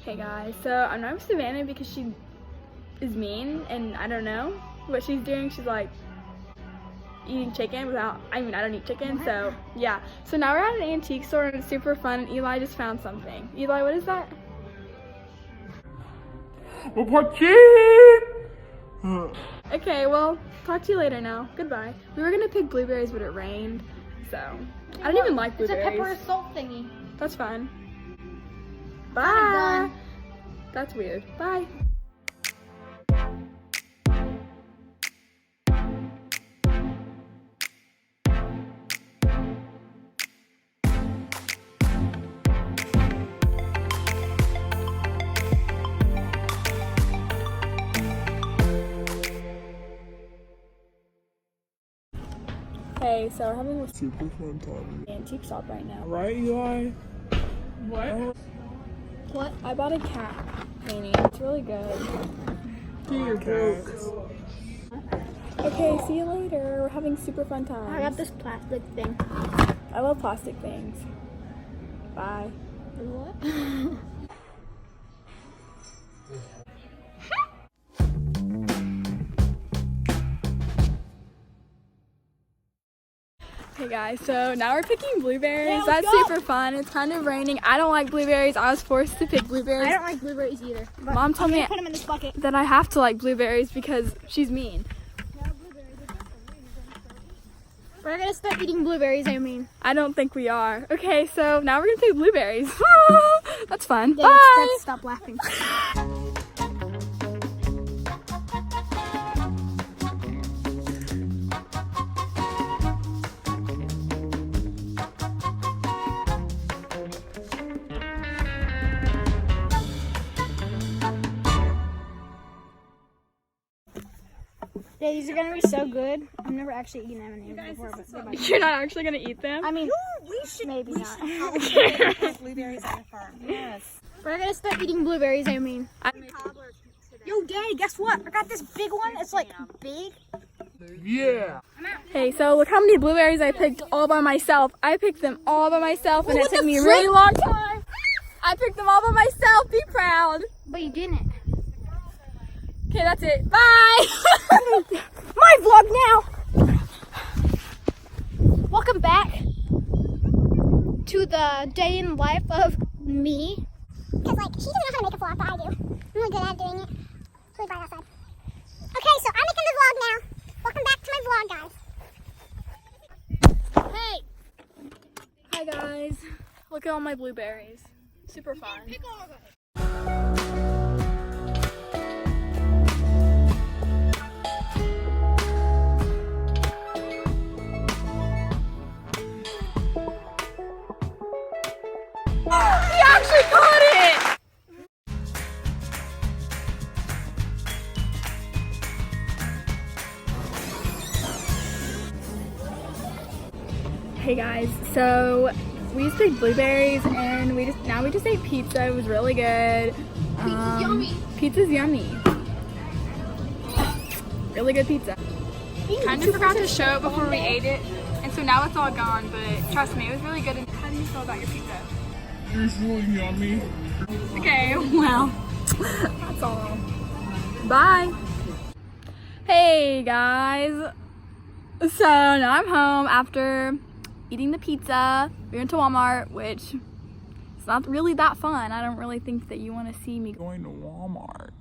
Hey guys, so I'm not with Savannah because she is mean and I don't know what she's doing. She's like eating chicken without, I don't eat chicken, so yeah. So now we're at an antique store and it's super fun and Eli just found something. Eli, what is that? Okay, well, talk to you later now. Goodbye. We were gonna pick blueberries, but it rained, so I don't even like blueberries. It's a pepper salt thingy. That's fine. Bye. That's weird. Bye. Hey, so we're having a super fun time at the antique shop right now. Right, Eli? What? What? I bought a cat painting. It's really good. Get your cats. Okay, see you later. We're having super fun time. I got this plastic thing. I love plastic things. Bye. What? Hey guys, so now we're picking blueberries. Yeah, That's go. super fun. It's kind of raining. I don't like blueberries. I was forced to pick blueberries. I don't like blueberries either. But Mom told me put them in this bucket. that I have to like blueberries because she's mean. We're gonna start eating blueberries, I mean. I don't think we are. Okay, so now we're gonna pick blueberries. That's fun. Yeah, Bye. let's stop laughing. Yeah, these are gonna be so good. I've never actually eaten M&M's before, but they're about You're not actually gonna eat them? I mean, maybe not. Blueberries on the farm. Yes. We're gonna start eating blueberries, I mean. Yo, Daddy, guess what? I got this big one. It's like big. Yeah. Hey, so look how many blueberries I picked all by myself. I picked them all by myself and it took me a really long time. I picked them all by myself. Be proud. But you didn't. Okay, that's it. Bye. My vlog now. Welcome back to the day in life of me. Because, like, she doesn't know how to make a vlog, but I do. I'm really good at doing it. It's really bright outside. Okay, so I'm making the vlog now. Welcome back to my vlog, guys. Hey, Hi, guys. Look at all my blueberries. Super fun. pick all of it. He actually caught it! Hey guys, so we just picked blueberries and we just ate pizza. It was really good. Pizza's yummy. Pizza's yummy. Really good pizza. Kind of forgot to show it before we ate it, and so now it's all gone, but trust me, it was really good. And how do you feel about your pizza? It's really yummy. Okay, well, that's all. Bye. Hey guys. So now I'm home after eating the pizza. We went to Walmart, which is not really that fun. I don't really think that you want to see me Going to Walmart.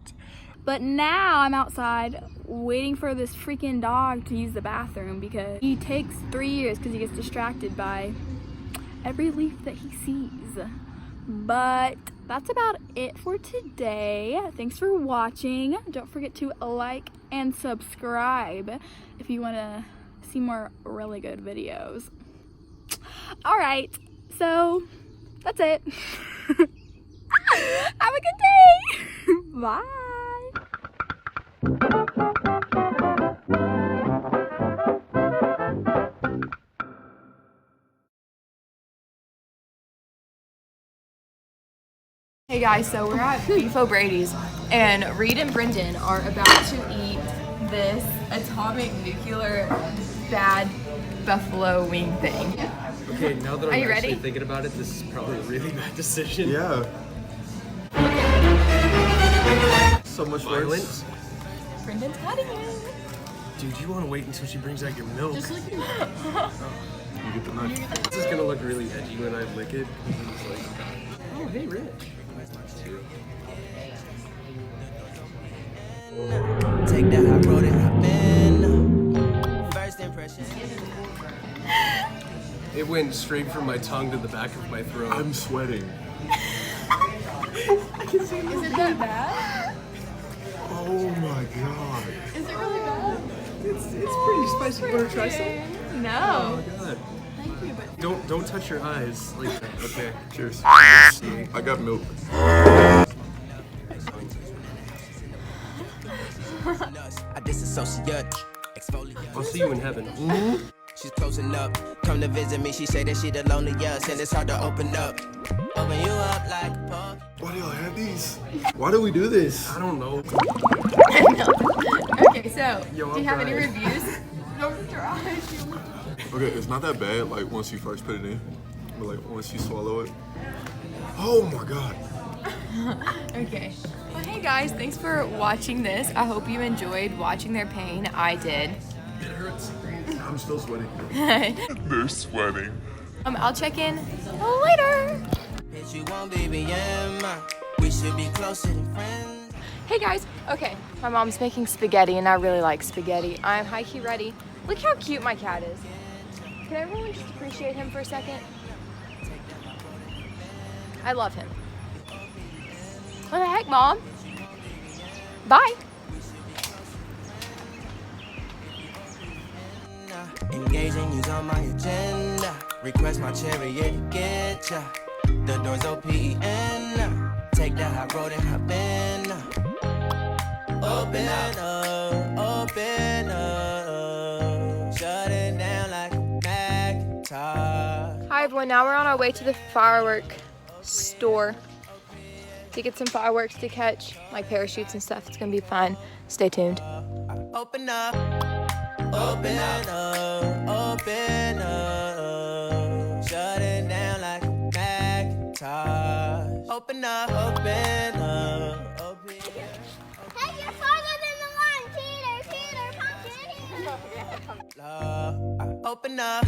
But now I'm outside waiting for this freaking dog to use the bathroom because he takes 3 years because he gets distracted by every leaf that he sees. But that's about it for today. Thanks for watching. Don't forget to like and subscribe if you want to see more really good videos. All right, so that's it. Have a good day. Bye. Hey guys, so we're at Beef O'Brady's and Reed and Brendan are about to eat this atomic nuclear bad buffalo wing thing. Okay, now that Are I'm you actually ready? thinking about it, this is probably a really bad decision. Yeah. So much Violent. worse. Brendan's cutting it. Dude, you want to wait until she brings out your milk. Just look at You get the knife. This is gonna look really edgy when I lick it. It's like, oh, hey, Rich. Take that, I wrote it, I've been. First impression. It went straight from my tongue to the back of my throat. I'm sweating. Is it that bad? Oh my god. Is it really bad? It's pretty spicy. You want to try some? No. Oh my god. Thank you, but Don't touch your eyes like that. Okay. Cheers. I got milk. I disassociate. I'll see you in heaven. She's closing up. Come to visit me. She say that she the loneliest, and it's hard to open up. Open you up like a pub. Why do y'all have these? Why do we do this? I don't know. okay, so Yo, do you have any I'm reviews? Don't try. Okay, it's not that bad, like, once you first put it in. But, like, once you swallow it. Oh my god. Okay. Well, hey guys, thanks for watching this. I hope you enjoyed watching their pain. I did. It hurts. I'm still sweating. They're sweating. I'll check in later. Bitch, you won't be BM. We should be closer than friends. Hey guys, okay, my mom's making spaghetti and I really like spaghetti. I'm high-key ready. Look how cute my cat is. Can everyone just appreciate him for a second? I love him. What the heck, Mom? Bye. Engaging you's on my agenda. Request my chariot to get ya. The door's O-P-E-N. Take that high road and hop in. Open up, open up. Shut it down like a Macintosh. Hi everyone, now we're on our way to the firework store to get some fireworks to catch, like parachutes and stuff. It's gonna be fun. Stay tuned. Open up, open up, open up. Shut it down like a Macintosh. Open up, open up, open up. Hey, you're farther than the line, Peter, pumpkin. Open up.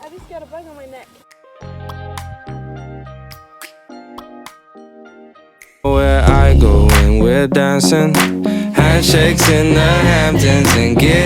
I just got a bug on my neck. Where I go when we're dancing, handshakes in the Hamptons and getting